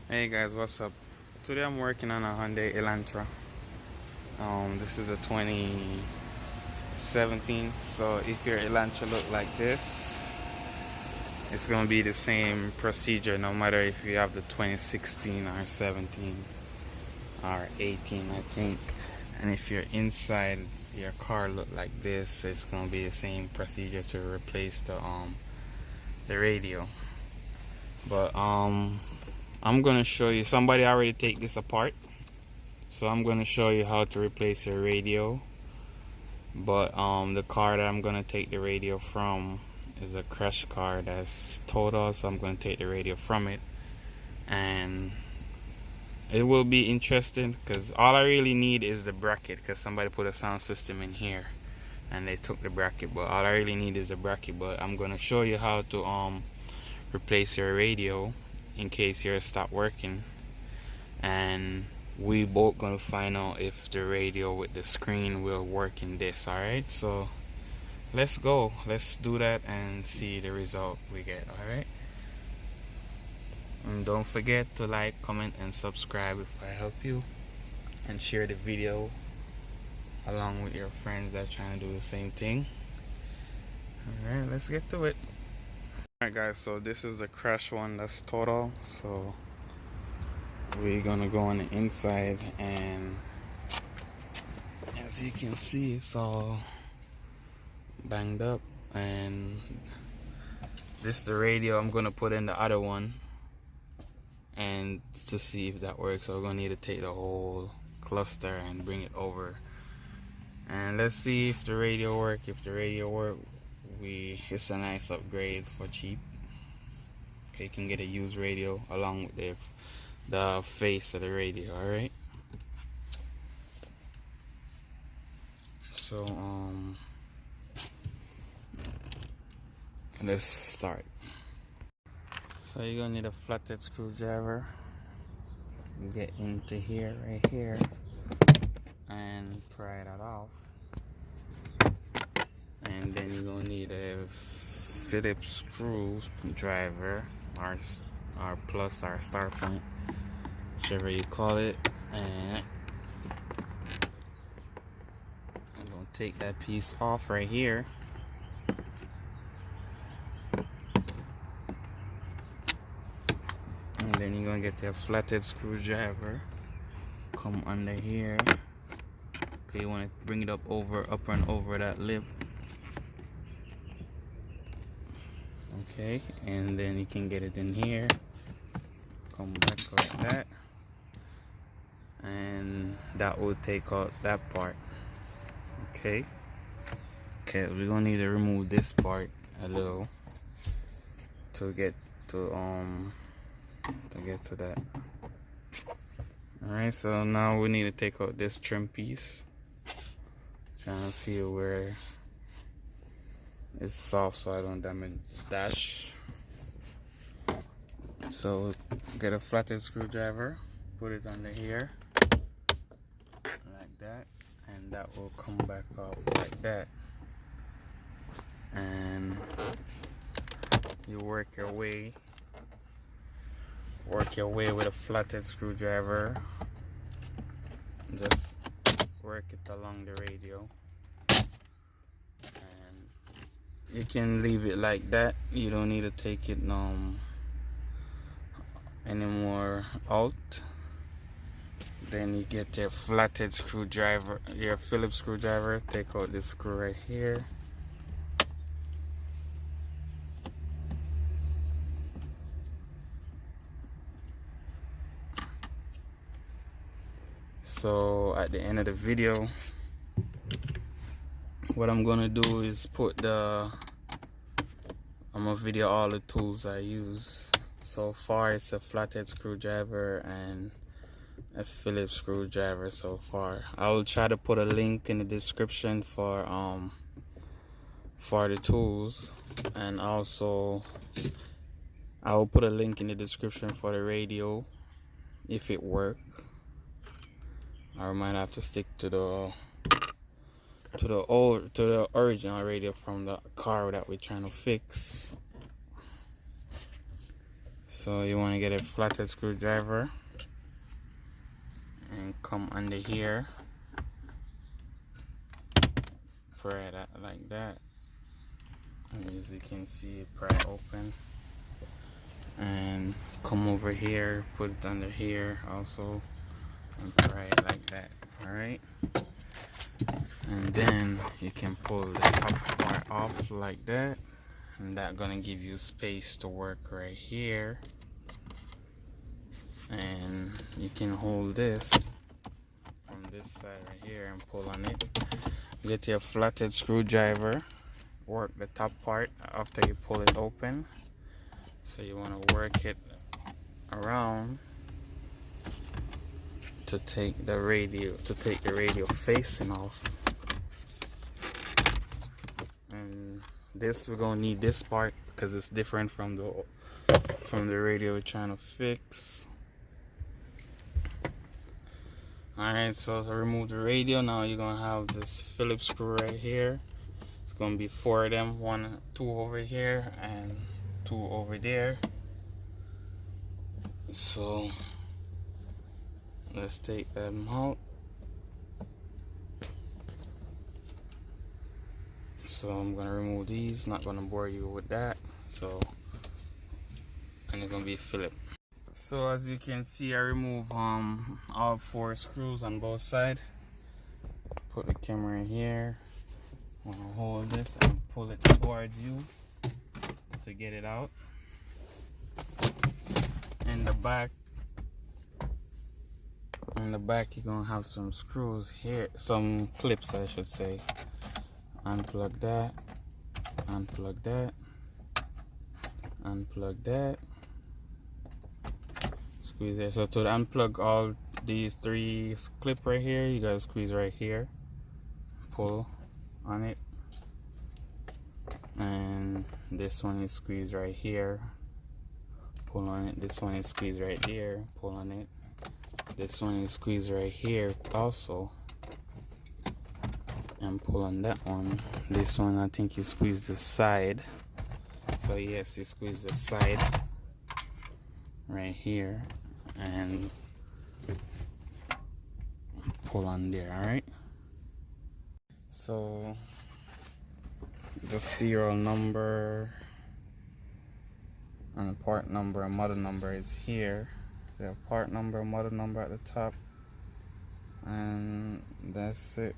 Hey guys, what's up? Today I'm working on a Hyundai Elantra. This is a 2017. So if your Elantra look like this, it's gonna be the same procedure no matter if you have the 2016 or 17 or 18, I think. And if your inside your car look like this, it's gonna be the same procedure to replace the radio. But I'm gonna show you. Somebody already take this apart. So I'm going to show you how to replace your radio, but the car that I'm going to take the radio from is a crash car that's total, so I'm going to take the radio from it, and it will be interesting because all I really need is the bracket, because somebody put a sound system in here and they took the bracket, but all I really need is a bracket. But I'm going to show you how to replace your radio in case yours stop working, and we both gonna find out if the radio with the screen will work in this. Alright, so let's go, let's do that and see the result we get. Alright, and don't forget to like, comment and subscribe if I help you, and share the video along with your friends that are trying to do the same thing. Alright, let's get to it. Alright guys, so this is the crash one that's total. So we're gonna go on the inside, and as you can see, it's all banged up. And this is the radio I'm gonna put in the other one, and to see if that works, so we're gonna need to take the whole cluster and bring it over, and let's see if the radio work. If the radio work, it's a nice upgrade for cheap. Okay, you can get a used radio along with the face of the radio. All right, so let's start. So you're gonna need a flathead screwdriver. Get into here, right here, and pry that off. And then you're gonna need a Phillips screwdriver, or plus, or star point, whichever you call it. And I'm gonna take that piece off right here. And then you're gonna get your flathead screwdriver, come under here. Okay, you want to bring it up and over that lip. Okay, and then you can get it in here, come back like that, and that will take out that part. Okay, we're gonna need to remove this part a little to get to that. Alright, so now we need to take out this trim piece. Trying to feel where it's soft so I don't damage the dash. So get a flathead screwdriver, put it under here like that, and that will come back off like that. And you work your way with a flathead screwdriver. Just work it along the radio, and you can leave it like that. You don't need to take it anymore out. Then you get your flathead screwdriver, your Phillips screwdriver, take out this screw right here. So at the end of the video, what I'm gonna do is I'm gonna video all the tools I use. So far it's a flathead screwdriver and a Phillips screwdriver so far. I will try to put a link in the description for the tools, and also I will put a link in the description for the radio if it works. I might have to stick to the original radio from the car that we're trying to fix. So you want to get a flathead screwdriver and come under here, pry that like that, and as you can see it pry open, and come over here, put it under here also, and pry it like that. Alright, and then you can pull the top part off like that, and that's gonna give you space to work right here. And you can hold this from this side right here and pull on it. Get your flathead screwdriver, work the top part after you pull it open. So you want to work it around to take the radio facing off. And this, we're gonna need this part because it's different from the radio we're trying to fix. Alright, so to remove the radio, now you're gonna have this Phillips screw right here. It's gonna be 4 of them, 2 over here and 2 over there. So let's take them out. So I'm gonna remove these, not gonna bore you with that. So, and it's gonna be Phillips. So as you can see, I remove all 4 screws on both sides. Put the camera in here. I'm gonna hold this and pull it towards you to get it out. In the back, you're gonna have some screws here, some clips I should say. Unplug that, unplug that, unplug that. Squeeze there. So to unplug all these 3 clip right here, you gotta squeeze right here, pull on it, and this one is squeeze right here, pull on it. This one is squeeze right there, pull on it. This one is squeeze right here also, and pull on that one. This one I think you squeeze the side. So yes, you squeeze the side right here and pull on there. Alright, so the serial number and the part number and model number is here. The part number, model number at the top, and that's it.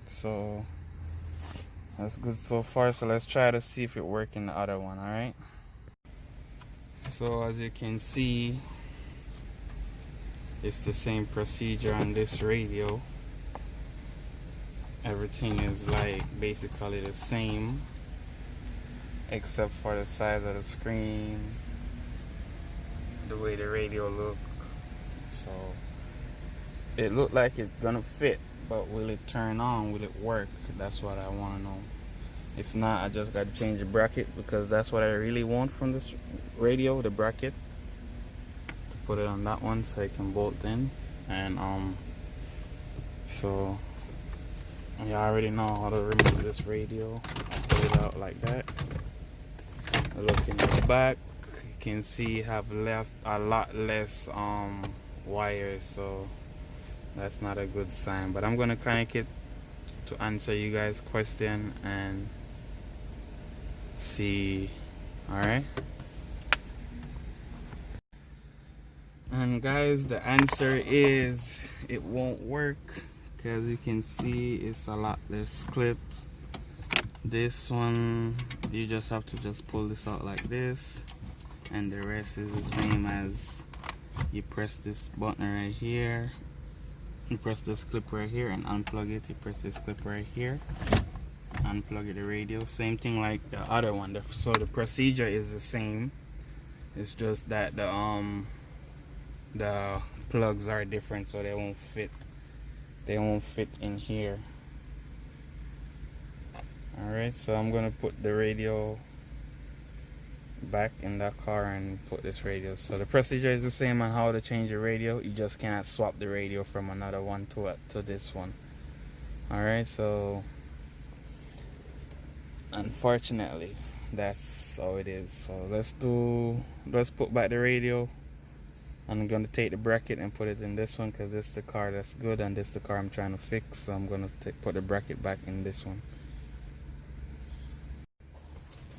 So that's good so far. So let's try to see if it works in the other one. Alright, so as you can see, it's the same procedure on this radio. Everything is like basically the same except for the size of the screen, the way the radio look. So it looked like it's gonna fit, but will it turn on? Will it work? That's what I want to know. If not, I just got to change the bracket, because that's what I really want from this radio, the bracket, to put it on that one so it can bolt in. And so you already know how to remove this radio. Pull it out like that. Look in the back, you can see have a lot less wires, so that's not a good sign. But I'm gonna connect it to answer you guys' question and see. Alright, and guys, the answer is it won't work, because you can see it's a lot less clips. This one, you just have to just pull this out like this, and the rest is the same as you press this button right here, you press this clip right here and unplug it. You press this clip right here, unplug the radio. Same thing like the other one. So the procedure is the same. It's just that the plugs are different, so they won't fit. They won't fit in here. Alright, so I'm gonna put the radio back in that car and put this radio. So the procedure is the same on how to change the radio. You just cannot swap the radio from another one to this one. Alright, so unfortunately that's how it is. So let's put back the radio. I'm gonna take the bracket and put it in this one because this is the car that's good and this is the car I'm trying to fix. So I'm gonna put the bracket back in this one.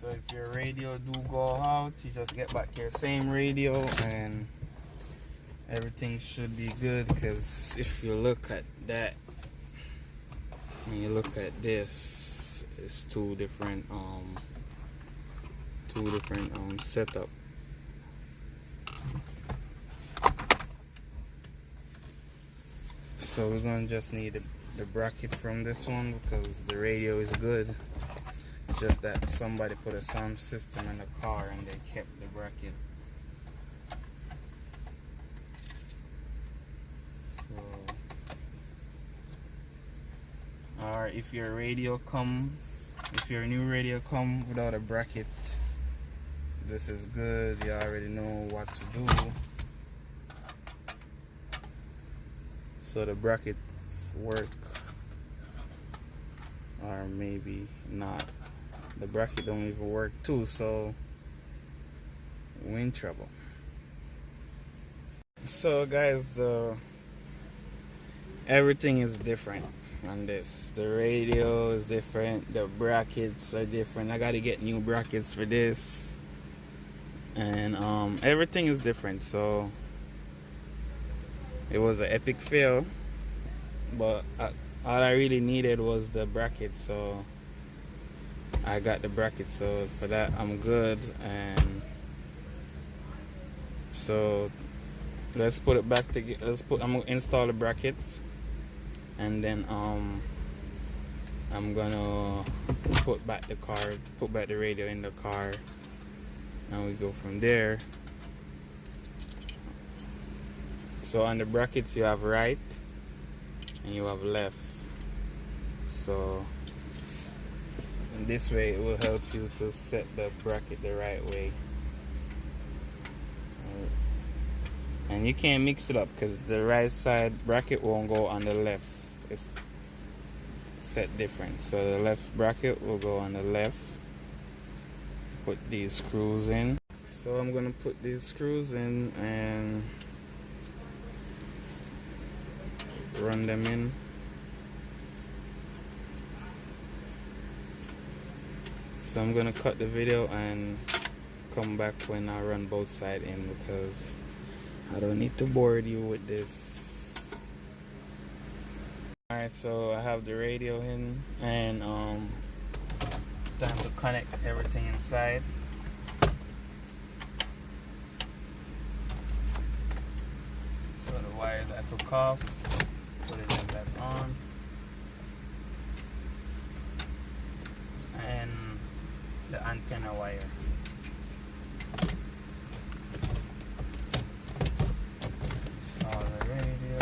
So if your radio do go out, you just get back your same radio and everything should be good. Because if you look at that and you look at this, it's two different setup. So we're gonna just need the bracket from this one because the radio is good. Just that somebody put a sound system in the car and they kept the bracket. So, or if your new radio comes without a bracket, this is good. You already know what to do. So the brackets work, or maybe not. The bracket don't even work too, so we're in trouble. So guys, everything is different on this. The radio is different, the brackets are different. I gotta get new brackets for this, and everything is different. So it was an epic fail, but all I really needed was the bracket, so I got the bracket. So for that I'm good. And so let's put it back together. I'm gonna install the brackets, and then I'm gonna put back the radio in the car, and we go from there. So on the brackets you have right and you have left. So in this way it will help you to set the bracket the right way. And you can't mix it up because the right side bracket won't go on the left. It's set different. So the left bracket will go on the left. Put these screws in. So I'm gonna put these screws in and run them in. So I'm gonna cut the video and come back when I run both sides in, because I don't need to bore you with this. Alright, so I have the radio in, and time to connect everything inside. So the wire that I took off, put it in back on, and the antenna wire. Install the radio.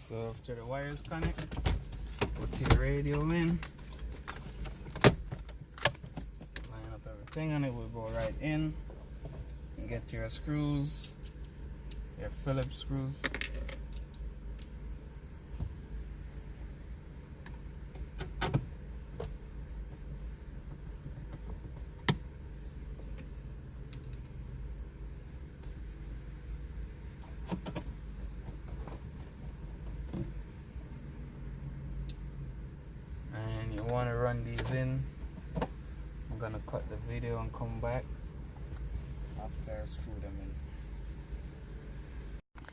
So after the wires connect, put your radio in, line up everything, and it will go right in. And get your screws, your Phillips screws. And you want to run these in. I'm gonna cut the video and come back after I screw them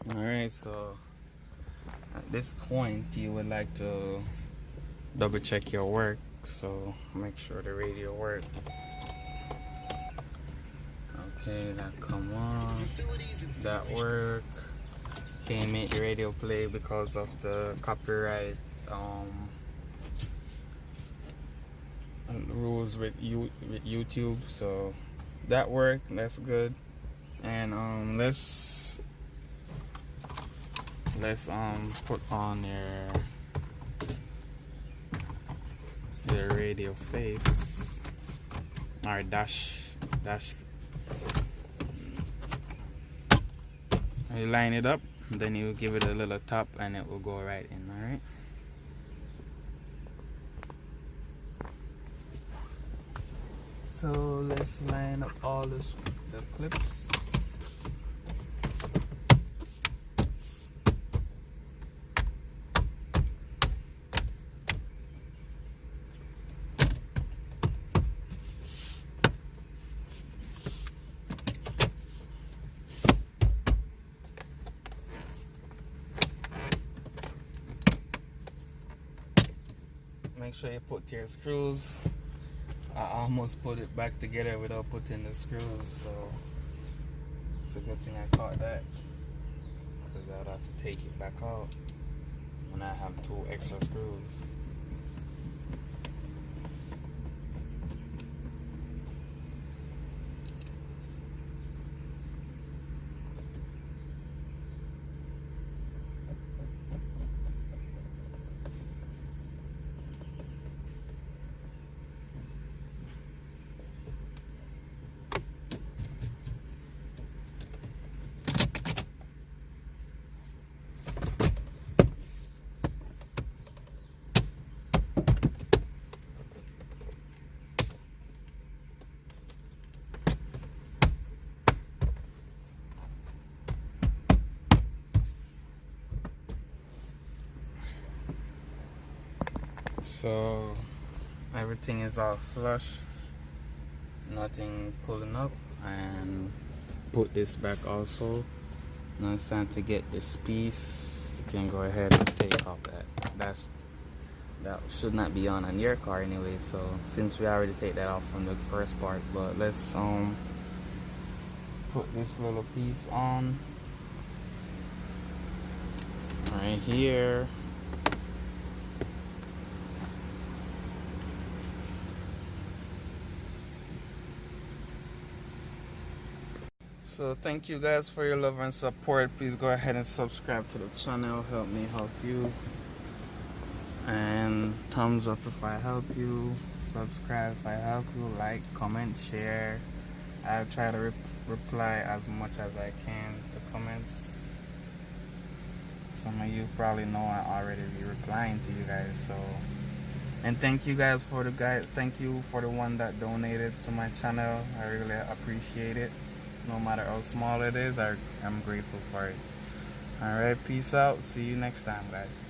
in. Alright, so at this point you would like to double check your work, so make sure the radio works. Okay, that come on, that work. Can't make the radio play because of the copyright rules with YouTube. So that worked, that's good. And let's put on your radio face, or dash. You line it up, then you give it a little tap and it will go right in. All right. So let's line up all the clips. Make sure you put your screws. I almost put it back together without putting the screws, so it's a good thing I caught that, because I'd have to take it back out when I have 2 extra screws. So everything is all flush, nothing pulling up, and put this back also. Now it's time to get this piece. You can go ahead and take off that should not be on your car anyway, so since we already take that off from the first part, but let's put this little piece on right here. So thank you guys for your love and support. Please go ahead and subscribe to the channel. Help me help you. And thumbs up if I help you. Subscribe if I help you. Like, comment, share. I'll try to reply as much as I can to comments. Some of you probably know I already be replying to you guys. So, and thank you guys for thank you for the one that donated to my channel. I really appreciate it. No matter how small it is, I'm grateful for it. Alright, peace out. See you next time, guys.